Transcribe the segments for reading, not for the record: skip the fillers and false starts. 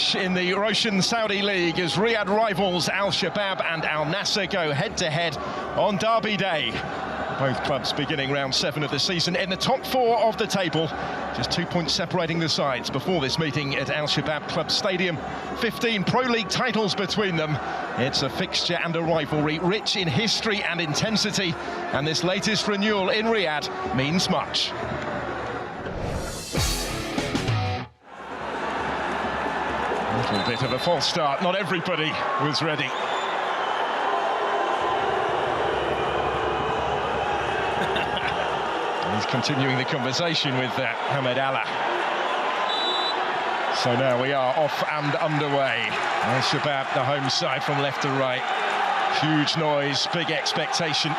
match in the Roshan Saudi League as Riyadh rivals Al-Shabab and Al-Nassr go head-to-head on Derby Day. Both clubs beginning round 7 of the season in the top 4 of the table. Just 2 points separating the sides before this meeting at Al-Shabab Club Stadium. 15 Pro League titles between them. It's a fixture and a rivalry rich in history and intensity, and this latest renewal in Riyadh means much. A little bit of a false start. Not everybody was ready. He's continuing the conversation with Hamed Allah. So now we are off and underway. Al-Shabab, the home side from left to right. Huge noise, big expectation.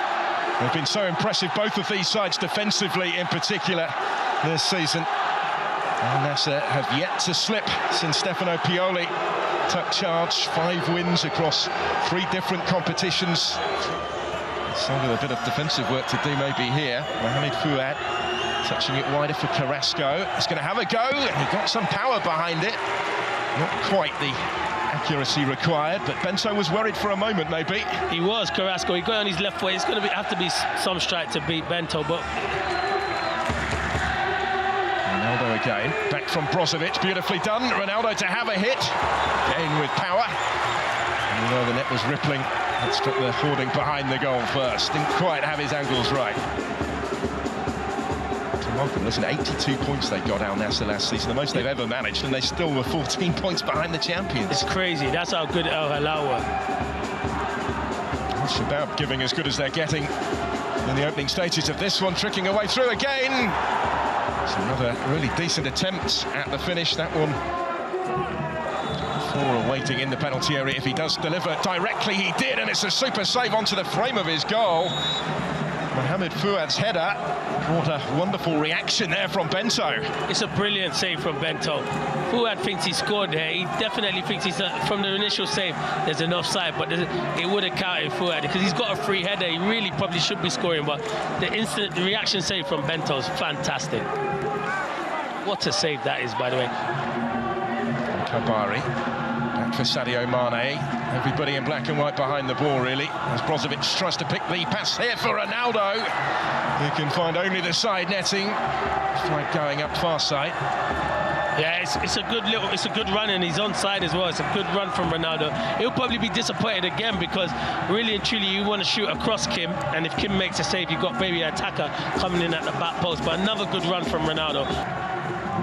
They've been so impressive, both of these sides defensively in particular this season. Al-Nassr have yet to slip since Stefano Pioli took charge. 5 wins across 3 different competitions. Still got a bit of defensive work to do maybe here. Mohamed Fouad touching it wider for Carrasco. He's going to have a go, and he got some power behind it. Not quite the accuracy required, but Bento was worried for a moment maybe. He was, Carrasco. He got on his left foot. It's going to have to be some strike to beat Bento, but... Ronaldo again, back from Brozovic, beautifully done. Ronaldo to have a hit, again with power. And you know the net was rippling. That struck the hoarding behind the goal first. Didn't quite have his angles right. Remarkable, listen, 82 points they got Al-Nassr last season, the most they've ever managed, and they still were 14 points behind the champions. It's crazy, that's how good Al-Hilal were. Al-Shabab giving as good as they're getting in the opening stages of this one, tricking away through again. It's another really decent attempt at the finish, that one. Awaiting in the penalty area. If he does deliver directly, he did, and it's a super save onto the frame of his goal. Mohamed Fouad's header brought a wonderful reaction there from Bento. It's a brilliant save from Bento. Fouad thinks he scored there. He definitely thinks he's from the initial save there's an offside, but it would have counted Fouad because he's got a free header. He really probably should be scoring, but the instant reaction save from Bento is fantastic. What a save that is, by the way. Kabari. Back for Sadio Mane. Everybody in black and white behind the ball, really. As Brozovic tries to pick the pass here for Ronaldo. He can find only the side netting. Flag going up far side. Yeah, it's a good run, and he's onside as well. It's a good run from Ronaldo. He'll probably be disappointed again because really and truly you want to shoot across Kim, and if Kim makes a save, you've got maybe an attacker coming in at the back post. But another good run from Ronaldo.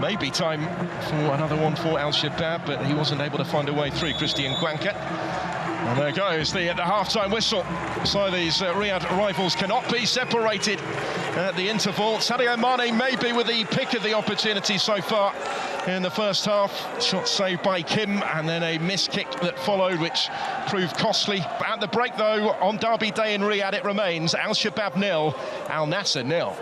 Maybe time for another one for Al-Shabab, but he wasn't able to find a way through. Christian Guanca. And there goes the half-time whistle. So these Riyadh rivals cannot be separated at the interval. Sadio Mane maybe with the pick of the opportunity so far in the first half. Shot saved by Kim, and then a missed kick that followed, which proved costly. At the break, though, on Derby Day in Riyadh, it remains Al-Shabab 0, Al-Nassr 0.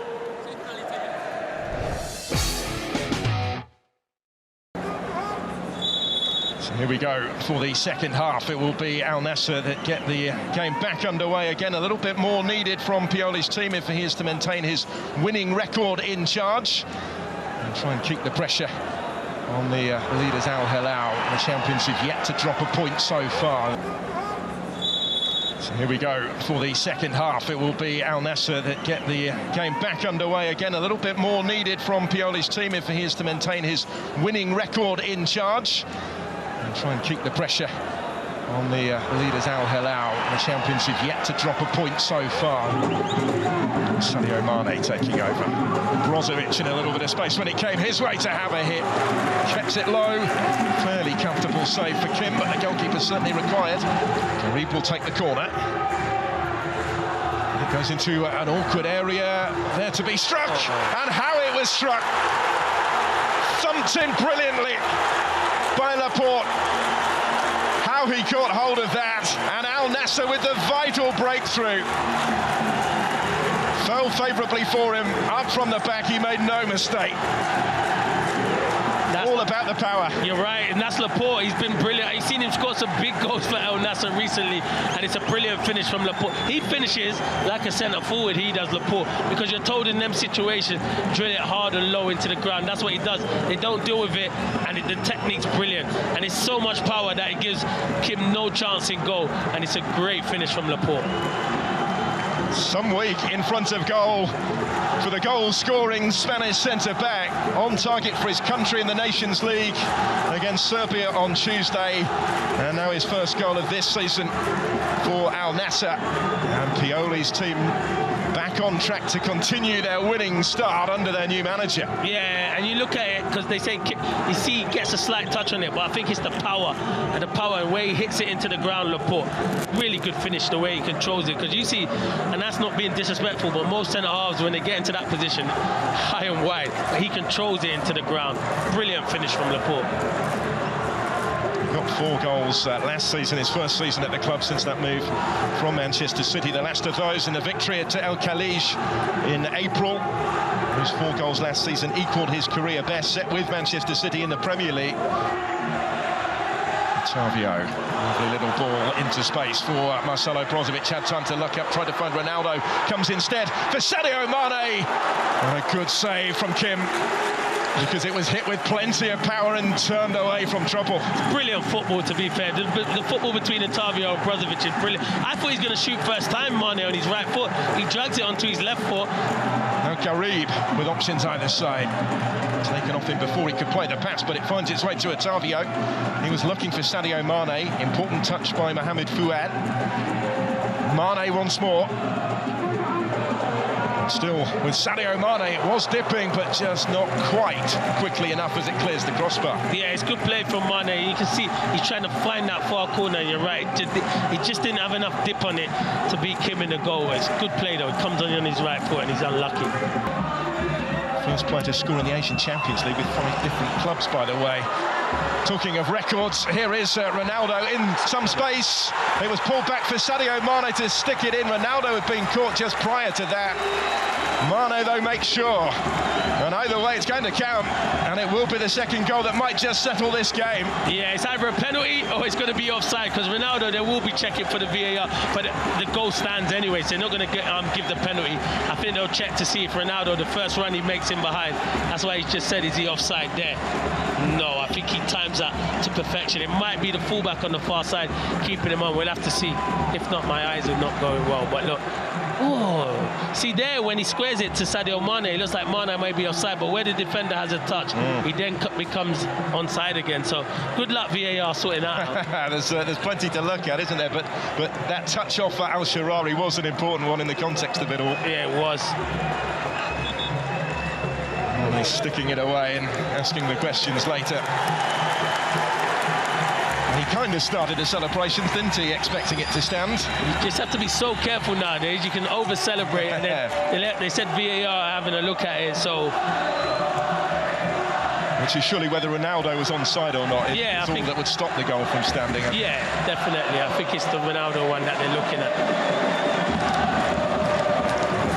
Here we go for the second half. It will be Al-Nassr that get the game back underway again. A little bit more needed from Pioli's team if he is to maintain his winning record in charge and try and keep the pressure on the leaders Al-Hilal. The champions have yet to drop a point so far. So here we go for the second half. It will be Al-Nassr that get the game back underway again. A little bit more needed from Pioli's team if he is to maintain his winning record in charge and try and keep the pressure on the leaders Al-Hilal. The champions have yet to drop a point so far. Sadio Mane taking over. Brozovic in a little bit of space when it came his way to have a hit. Kept it low. Fairly comfortable save for Kim, but the goalkeeper certainly required. Dari will take the corner. It goes into an awkward area there to be struck, and how it was struck. Thumped in brilliantly by Laporte. How he caught hold of that, and Al-Nassr with the vital breakthrough. Fell favourably for him, up from the back, he made no mistake. All about the power. You're right, and that's Laporte. He's been brilliant. I've seen him score some big goals for El Nassr recently, and it's a brilliant finish from Laporte. He finishes like a centre forward, he does, Laporte, because you're told in them situations, drill it hard and low into the ground. That's what he does. They don't deal with it, and the technique's brilliant. And it's so much power that it gives Kim no chance in goal, and it's a great finish from Laporte. Some week in front of goal for the goal-scoring Spanish centre-back, on target for his country in the Nations League against Serbia on Tuesday, and now his first goal of this season for Al Nassr, and Pioli's team back on track to continue their winning start under their new manager. Yeah, and you look at it, because they say, you see he gets a slight touch on it, but I think it's the power and way he hits it into the ground, Laporte. Really good finish, the way he controls it, because you see, and that's not being disrespectful, but most centre-halves, when they get into that position, high and wide, he controls it into the ground. Brilliant finish from Laporte. Got 4 goals last season, his first season at the club since that move from Manchester City. The last of those in the victory at El Khalij in April. Those 4 goals last season equalled his career best set with Manchester City in the Premier League. Otavio, lovely little ball into space for Marcelo Brozovic. Had time to look up, tried to find Ronaldo. Comes instead for Sadio Mane. And a good save from Kim, because it was hit with plenty of power and turned away from trouble. Brilliant football, to be fair. The football between Otavio and Brozovic is brilliant. I thought he's going to shoot first time, Mane, on his right foot. He drags it onto his left foot. Now Garib with options either side. Taken off him before he could play the pass, but it finds its way to Otavio. He was looking for Sadio Mane. Important touch by Mohamed Fouad. Mane once more. Still with Sadio Mane, it was dipping, but just not quite quickly enough as it clears the crossbar. Yeah, it's good play from Mane. You can see he's trying to find that far corner, and you're right. He just didn't have enough dip on it to beat Kim in the goal. It's good play, though. It comes on his right foot, and he's unlucky. First player to score in the Asian Champions League with 5 different clubs, by the way. Talking of records, here is Ronaldo in some space. It was pulled back for Sadio Mane to stick it in. Ronaldo had been caught just prior to that. Mane, though, makes sure. And either way, it's going to count. And it will be the second goal that might just settle this game. Yeah, it's either a penalty or it's going to be offside, because Ronaldo, they will be checking for the VAR. But the goal stands anyway, so they're not going to give the penalty. I think they'll check to see if Ronaldo, the first run he makes him behind. That's why he just said, is he offside there? No, I think he times that to perfection. It might be the fullback on the far side keeping him on. We'll have to see. If not, my eyes are not going well. But look, oh, see there when he squares it to Sadio Mane, it looks like Mane might be offside, but where the defender has a touch, he then becomes onside again. So good luck VAR sorting that out. There's plenty to look at, isn't there? But that touch off for Al-Sharari was an important one in the context of it all. Yeah, it was. He's sticking it away and asking the questions later. He kind of started the celebrations, didn't he, expecting it to stand? You just have to be so careful nowadays. You can over-celebrate, and then they said VAR having a look at it, so... Which is surely whether Ronaldo was onside or not. Yeah, it's all that would stop the goal from standing. Yeah, definitely. I think it's the Ronaldo one that they're looking at.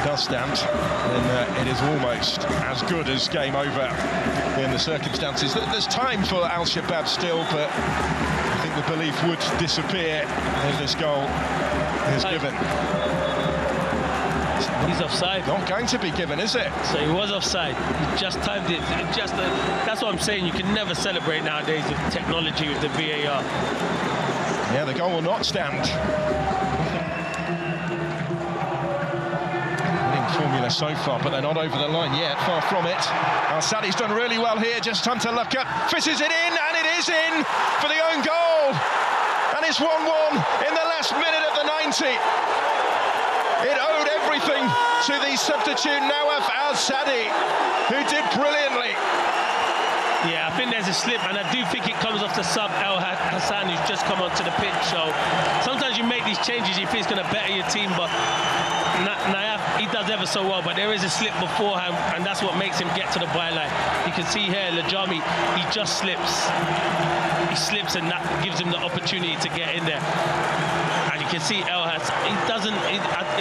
Does stand, then it is almost as good as game over in the circumstances. There's time for Al-Shabab still, but I think the belief would disappear if this goal is given. He's offside. Not going to be given, is it? So he was offside. He just timed it. That's what I'm saying. You can never celebrate nowadays with technology, with the VAR. Yeah, the goal will not stand. Formula so far, but they're not over the line yet, far from it. Al-Sadi's done really well here, just time to look up, fishes it in, and it is in for the own goal. And it's 1-1 in the last minute of the 90. It owed everything to the substitute Nawaf Al-Sadi, who did brilliantly. Yeah, I think there's a slip, and I do think it comes off the sub El Hassan, who's just come onto the pitch. So sometimes you make these changes, you think it's going to better your team, but Nayaf, he does ever so well, but there is a slip beforehand, and that's what makes him get to the byline. You can see here, Lajami, he just slips. He slips, and that gives him the opportunity to get in there. And you can see El pass.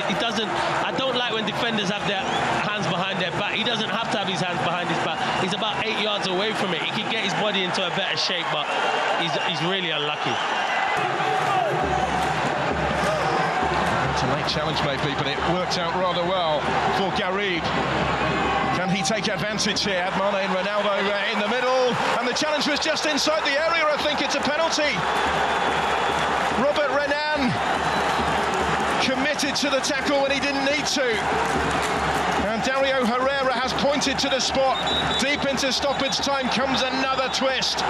He doesn't. I don't like when defenders have their hands behind their back. He doesn't have to have his hands behind his back. He's about 8 yards away from it. He could get his body into a better shape, but he's really unlucky. It's a late challenge maybe, but it worked out rather well for Dari. Can he take advantage here? Admane and Ronaldo in the middle, and the challenge was just inside the area. I think it's a penalty. Robert Renan committed to the tackle when he didn't need to. And Dario Herrera has pointed to the spot. Deep into stoppage time comes another twist.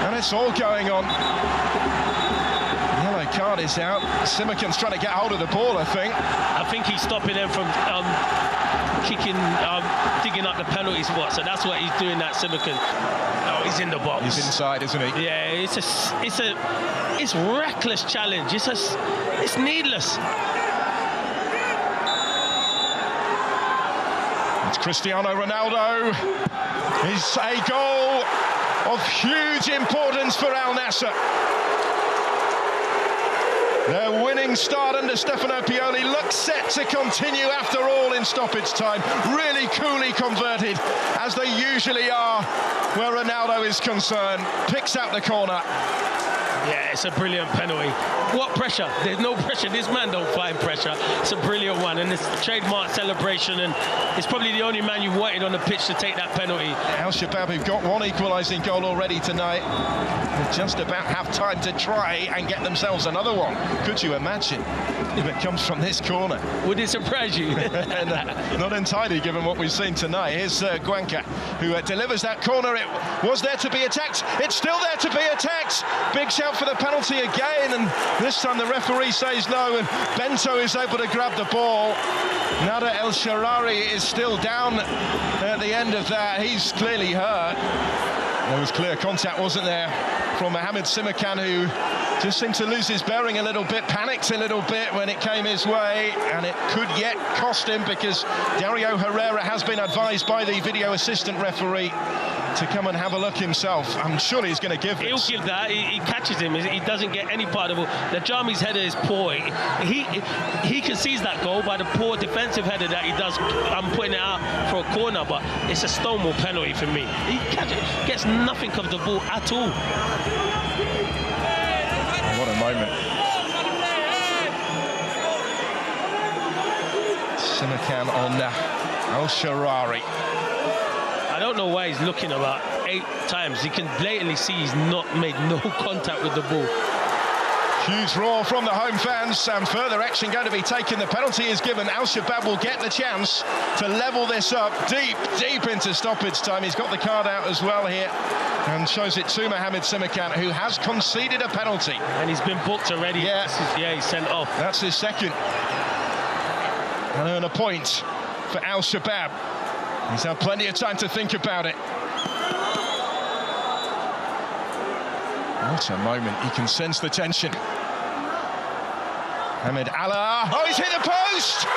And it's all going on. Yellow card is out. Selamatkan's trying to get hold of the ball, I think. I think he's stopping them from digging up the penalty spot. So that's what he's doing, that Selamatkan. Oh, he's in the box. He's inside, isn't he? Yeah, it's reckless challenge. It's needless. It's Cristiano Ronaldo. It's a goal of huge importance for Al Nassr. Their winning start under Stefano Pioli looks set to continue after all in stoppage time. Really coolly converted, as they usually are where Ronaldo is concerned. Picks out the corner. Yeah, it's a brilliant penalty. What pressure? There's no pressure. This man don't find pressure. It's a brilliant one, and it's a trademark celebration, and it's probably the only man you've wanted on the pitch to take that penalty. Al Shabab, who've got one equalising goal already tonight, just about have time to try and get themselves another one. Could you imagine if it comes from this corner? Would it surprise you? Not entirely, given what we've seen tonight. Here's Guanca, who delivers that corner. It was there to be attacked. It's still there to be attacked. Big shout for the penalty again, and this time the referee says no, and Bento is able to grab the ball. Nader El Sharari is still down at the end of that. He's clearly hurt. There was clear contact, wasn't there, from Mohamed Selamatkan, who just seemed to lose his bearing a little bit, panicked a little bit when it came his way, and it could yet cost him, because Dario Herrera has been advised by the video assistant referee to come and have a look himself. I'm sure he's going to give this. He'll give that. He catches him. He doesn't get any part of it. The Jami's header is poor. He concedes that goal by the poor defensive header that he does. I'm putting it out for a corner, but it's a Stonewall penalty for me. He gets nothing of the ball at all. What a moment. Selamatkan on Al Sharari. I don't know why he's looking about 8 times. You can blatantly see he's not made no contact with the ball. Huge roar from the home fans, and further action going to be taken. The penalty is given. Al Shabab will get the chance to level this up deep into stoppage time. He's got the card out as well here, and shows it to Mohamed Selamatkan, who has conceded a penalty. And he's been booked already. Yeah, he's sent off. That's his second. And a point for Al Shabab. He's had plenty of time to think about it. What a moment. You can sense the tension. Ahmed Allah. Oh, he's hit the post!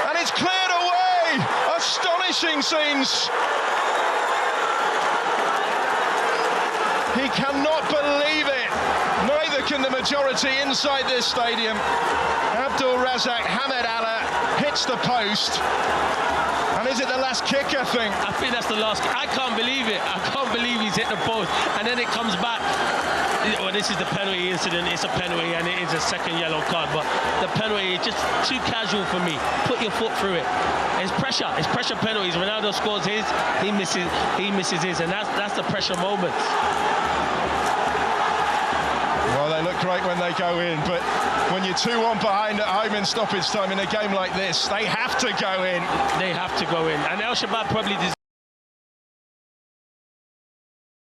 And it's cleared away! Astonishing scenes. He cannot believe it. Neither can the majority inside this stadium. Abdul Razak Hamed Allah hits the post. And is it the last kick, I think? I think that's the last kick. I can't believe it. I can't believe he's hit the post. And then it comes back. Well, this is the penalty incident. It's a penalty, and it is a second yellow card. But the penalty is just too casual for me. Put your foot through it. It's pressure. It's pressure penalties. Ronaldo scores his, he misses his. And that's the pressure moments. Well, they look great when they go in, but when you're 2-1 behind at home in stoppage time in a game like this, they have to go in. They have to go in. And Al Shabab probably deserves